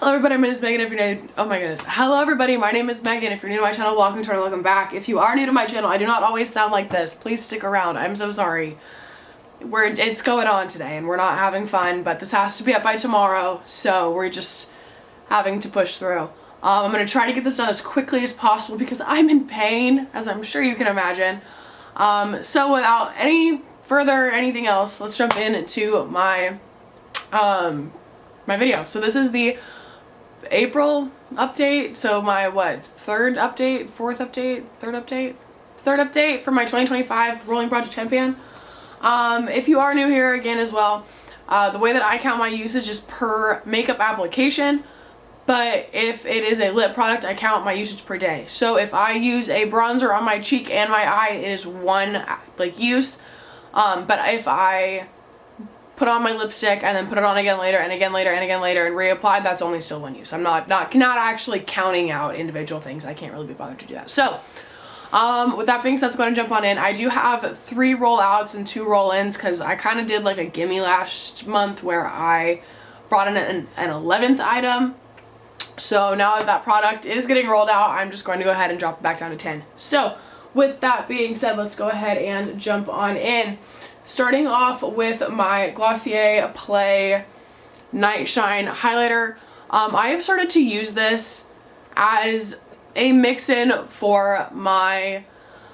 Hello everybody, my name is Megan. If you're new, oh my goodness. Hello everybody, my name is Megan. If you're new to my channel, welcome to or welcome back. If you are new to my channel, I do not always sound like this. Please stick around. I'm so sorry. It's going on today and we're not having fun, but this has to be up by tomorrow, so we're just having to push through. I'm going to try to get this done as quickly as possible because I'm in pain, as I'm sure you can imagine. So without any further anything else, let's jump into my my video. So this is the April update, so my third update for my 2025 Rolling Project Headband. If you are new here again as well, the way that I count my usage is per makeup application, but if it is a lip product, I count my usage per day. So if I use a bronzer on my cheek and my eye, it is one use, but if I put on my lipstick and then put it on again later and again later and again later and reapply, that's only still one use. I'm not actually counting out individual things. I can't really be bothered to do that. So with that being said, let's go ahead and jump on in. I do have 3 rollouts and 2 roll-ins because I kind of did like a gimme last month where I brought in an 11th item. So now that product is getting rolled out, I'm just going to go ahead and drop it back down to 10. So with that being said, let's go ahead and jump on in. Starting off with my Glossier Play Night Shine Highlighter. I have started to use this as a mix-in for my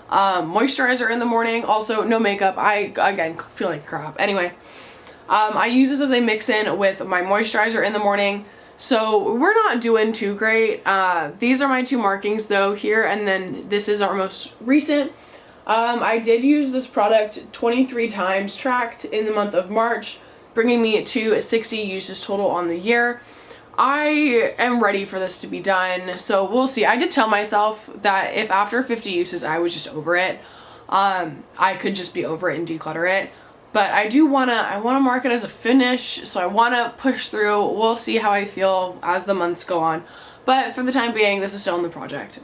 moisturizer in the morning. Also, no makeup. I, again, feel like crap. Anyway, I use this as a mix-in with my moisturizer in the morning. So we're not doing too great. These are my 2 markings though here, and then this is our most recent. I did use this product 23 times tracked in the month of March, bringing me to 60 uses total on the year. I am ready for this to be done, so we'll see. I did tell myself that if after 50 uses I was just over it, I could just be over it and declutter it. But I wanna mark it as a finish, so I wanna push through. We'll see how I feel as the months go on. But for the time being, this is still in the project.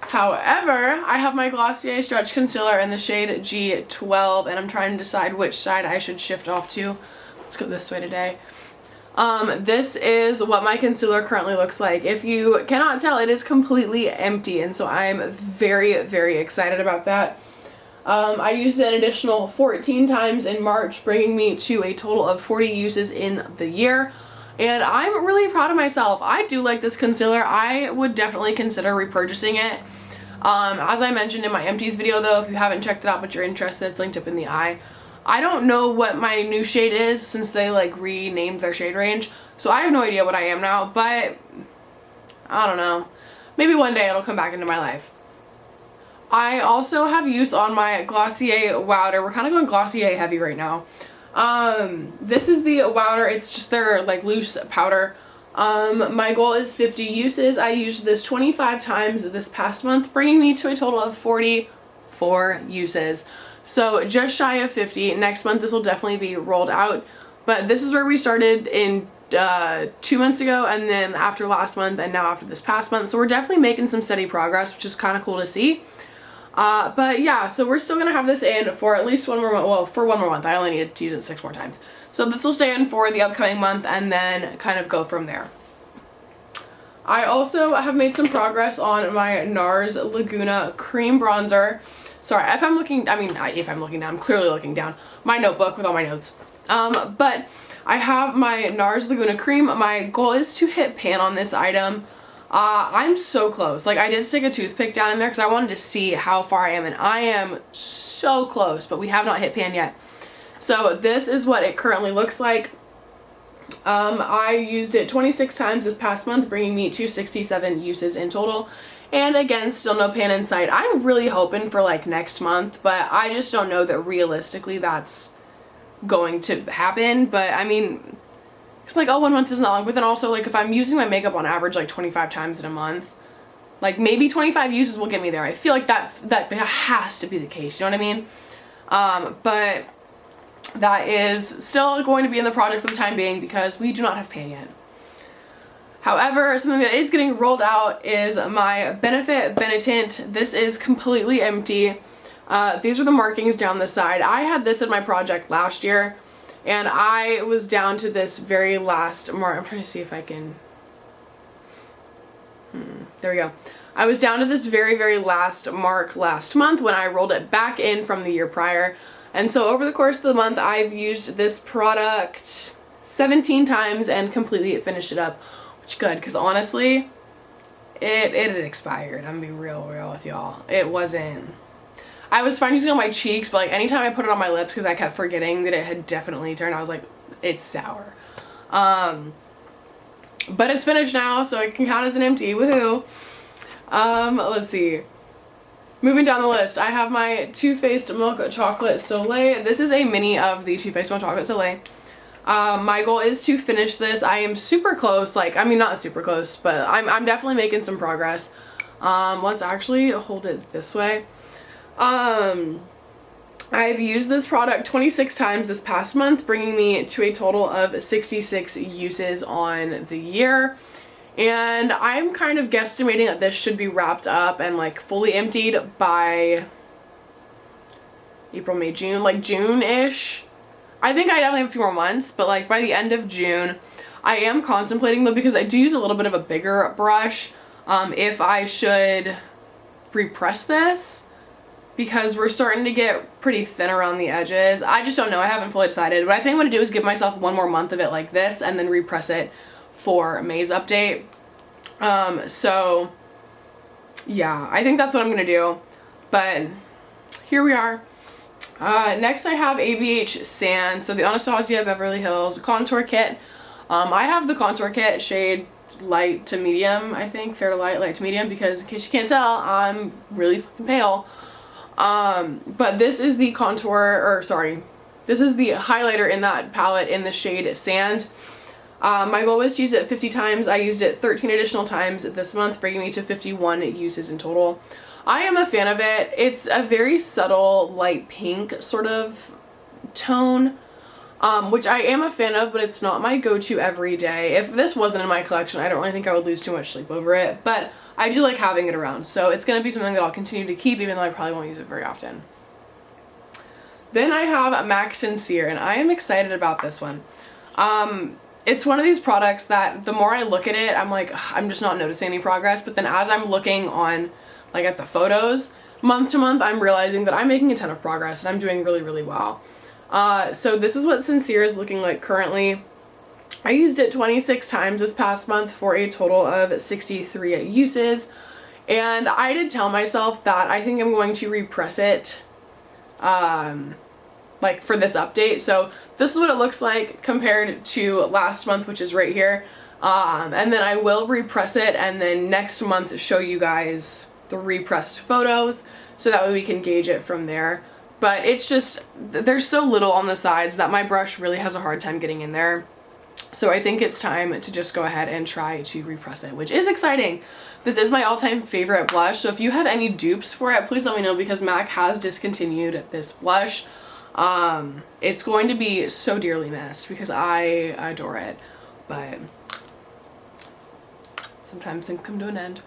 However, I have my Glossier Stretch Concealer in the shade G12, and I'm trying to decide which side I should shift off to. Let's go this way today. This is what my concealer currently looks like. If you cannot tell, it is completely empty, and so I'm very, very excited about that. I used it an additional 14 times in March, bringing me to a total of 40 uses in the year. And I'm really proud of myself. I do like this concealer. I would definitely consider repurchasing it. As I mentioned in my empties video though, if you haven't checked it out but you're interested, it's linked up in the eye. I don't know what my new shade is since they renamed their shade range. So I have no idea what I am now, but I don't know. Maybe one day it'll come back into my life. I also have use on my Glossier Wowder. We're kind of going Glossier heavy right now. This is the Wowder. It's just their loose powder. My goal is 50 uses. I used this 25 times this past month, bringing me to a total of 44 uses. So just shy of 50. Next month this will definitely be rolled out. But this is where we started in 2 months ago, and then after last month, and now after this past month. So we're definitely making some steady progress, which is kind of cool to see. But yeah, so we're still gonna have this in for at least one more month. Well, for one more month. I only needed to use it 6 more times. So this will stay in for the upcoming month and then kind of go from there. I also have made some progress on my NARS Laguna Cream Bronzer. Sorry, if I'm looking down, I'm clearly looking down my notebook with all my notes. But I have my NARS Laguna Cream. My goal is to hit pan on this item. I'm so close. I did stick a toothpick down in there because I wanted to see how far I am, and I am so close, but we have not hit pan yet. So this is what it currently looks like. I used it 26 times this past month, bringing me to 67 uses in total. And again, still no pan in sight. I'm really hoping for next month, but I just don't know that realistically that's going to happen. But I mean, it's oh, 1 month is not long, but then also if I'm using my makeup on average 25 times in a month, maybe 25 uses will get me there. I feel like that has to be the case, you know what I mean? But that is still going to be in the project for the time being because we do not have pan yet. However, something that is getting rolled out is my Benefit Benetint. This is completely empty. These are the markings down the side. I had this in my project last year, And I was down to this very last mark. I'm trying to see if I can, there we go. I was down to this very, very last mark last month when I rolled it back in from the year prior. And so over the course of the month, I've used this product 17 times and completely finished it up, which is good, because honestly, it had expired. I'm gonna be real with y'all. It wasn't, I was fine using it on my cheeks, but like anytime I put it on my lips, because I kept forgetting that it had definitely turned, I was like, it's sour. But it's finished now, so it can count as an empty, woohoo. Let's see. Moving down the list, I have my Too Faced Milk Chocolate Soleil. This is a mini of the Too Faced Milk Chocolate Soleil. My goal is to finish this. I am super close, like, I mean, not super close, but I'm definitely making some progress. Let's actually hold it this way. I've used this product 26 times this past month, bringing me to a total of 66 uses on the year. And I'm kind of guesstimating that this should be wrapped up and like fully emptied by April, May, June, like June-ish. I think I definitely have a few more months, but like by the end of June, I am contemplating though, because I do use a little bit of a bigger brush, if I should repress this, because we're starting to get pretty thin around the edges. I just don't know, I haven't fully decided, but I think what I'm gonna do is give myself one more month of it like this and then repress it for May's update. So yeah, I think that's what I'm gonna do, but here we are. Next I have ABH Sand, so the Anastasia Beverly Hills Contour Kit. I have the Contour Kit shade light to medium, I think, fair to light, light to medium, because in case you can't tell, I'm really fucking pale. But this is the contour, or sorry, this is the highlighter in that palette in the shade Sand. My goal was to use it 50 times. I used it 13 additional times this month, bringing me to 51 uses in total. I am a fan of it. It's a very subtle light pink sort of tone, which I am a fan of, but it's not my go-to every day. If this wasn't in my collection, I don't really think I would lose too much sleep over it, but I do like having it around, so it's going to be something that I'll continue to keep, even though I probably won't use it very often. Then I have MAC Sincere, and I am excited about this one. It's one of these products that the more I look at it, I'm like, I'm just not noticing any progress, but then as I'm looking on, like at the photos, month to month, I'm realizing that I'm making a ton of progress and I'm doing really, really well. So this is what Sincere is looking like currently. I used it 26 times this past month for a total of 63 uses, and I did tell myself that I think I'm going to repress it like for this update. So this is what it looks like compared to last month, which is right here, and then I will repress it and then next month show you guys the repressed photos, so that way we can gauge it from there. But it's just, there's so little on the sides that my brush really has a hard time getting in there. So I think it's time to just go ahead and try to repress it, which is exciting. This is my all-time favorite blush, so if you have any dupes for it, please let me know, because MAC has discontinued this blush. It's going to be so dearly missed because I adore it, but sometimes things come to an end.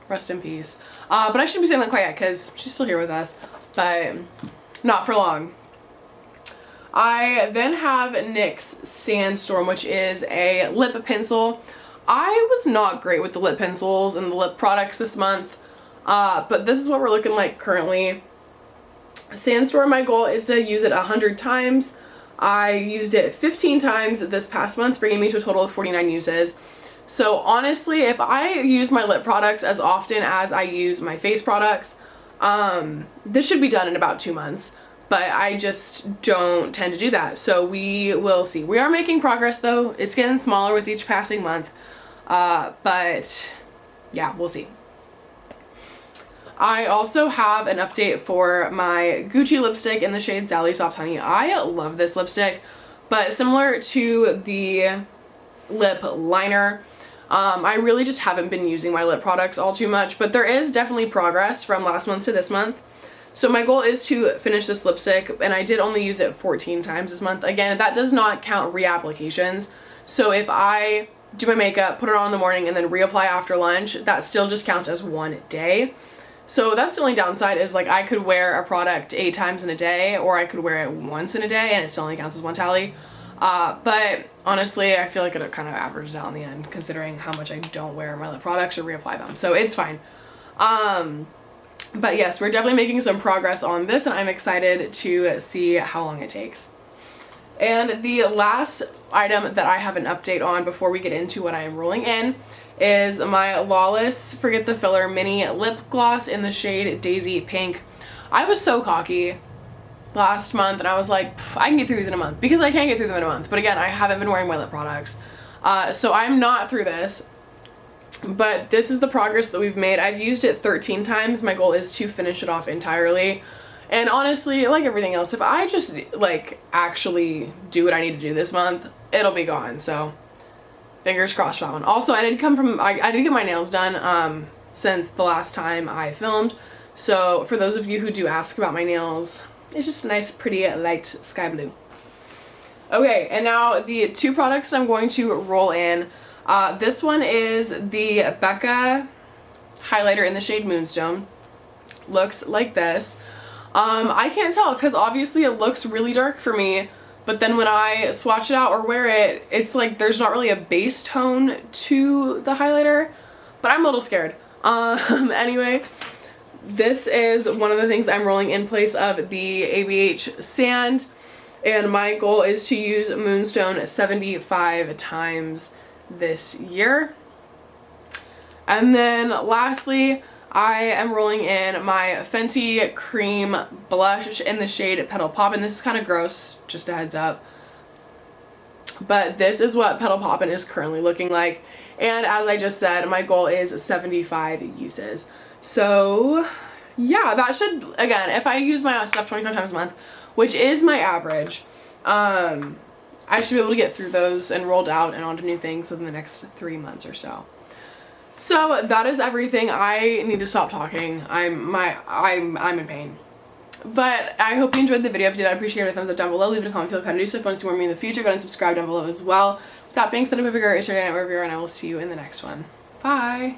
Rest in peace. But I shouldn't be saying that quite yet because she's still here with us, but not for long. I then have NYX Sandstorm, which is a lip pencil. I was not great with the lip pencils and the lip products this month, but this is what we're looking like currently. Sandstorm, my goal is to use it 100 times. I used it 15 times this past month, bringing me to a total of 49 uses. So honestly, if I use my lip products as often as I use my face products, this should be done in about 2 months. But I just don't tend to do that, so we will see. We are making progress though. It's getting smaller with each passing month, but yeah, we'll see. I also have an update for my Gucci lipstick in the shade Sally Soft Honey. I love this lipstick, but similar to the lip liner, I really just haven't been using my lip products all too much, but there is definitely progress from last month to this month. So my goal is to finish this lipstick, and I did only use it 14 times this month. Again, that does not count reapplications. So if I do my makeup, put it on in the morning, and then reapply after lunch, that still just counts as one day. So that's the only downside, is like I could wear a product 8 times in a day, or I could wear it once in a day and it still only counts as 1 tally. But honestly, I feel like it kind of averages out in the end, considering how much I don't wear my lip products or reapply them. So it's fine. But yes, we're definitely making some progress on this, and I'm excited to see how long it takes. And the last item that I have an update on before we get into what I am rolling in is my Lawless Forget the Filler Mini Lip Gloss in the shade Daisy Pink. I was so cocky last month, and I was like, I can get through these in a month, because I can't get through them in a month. But again, I haven't been wearing my lip products. So I'm not through this, but this is the progress that we've made. I've used it 13 times. My goal is to finish it off entirely. And honestly, like everything else, if I just like actually do what I need to do this month, it'll be gone. So fingers crossed for that one. Also, I did get my nails done since the last time I filmed. So for those of you who do ask about my nails, it's just a nice, pretty, light sky blue. Okay, and now the 2 products that I'm going to roll in. This one is the Becca highlighter in the shade Moonstone. Looks like this. I can't tell, because obviously it looks really dark for me, but then when I swatch it out or wear it, it's like there's not really a base tone to the highlighter, but I'm a little scared. Anyway, this is one of the things I'm rolling in place of the ABH Sand, and my goal is to use Moonstone 75 times this year. And then lastly, I am rolling in my Fenty Cream Blush in the shade Petal Poppin'. This is kind of gross, just a heads up. But this is what Petal Poppin' is currently looking like. And as I just said, my goal is 75 uses. So yeah, that should, again, if I use my stuff 25 times a month, which is my average, I should be able to get through those and rolled out and onto new things within the next 3 months or so. So that is everything. I need to stop talking. I'm in pain. But I hope you enjoyed the video. If you did, I'd appreciate a thumbs up down below. Leave it a comment if you feel kind of do so. If you want to see more of me in the future, go ahead and subscribe down below as well. With that being said, I'm a bigger Instagram reviewer, and I will see you in the next one. Bye!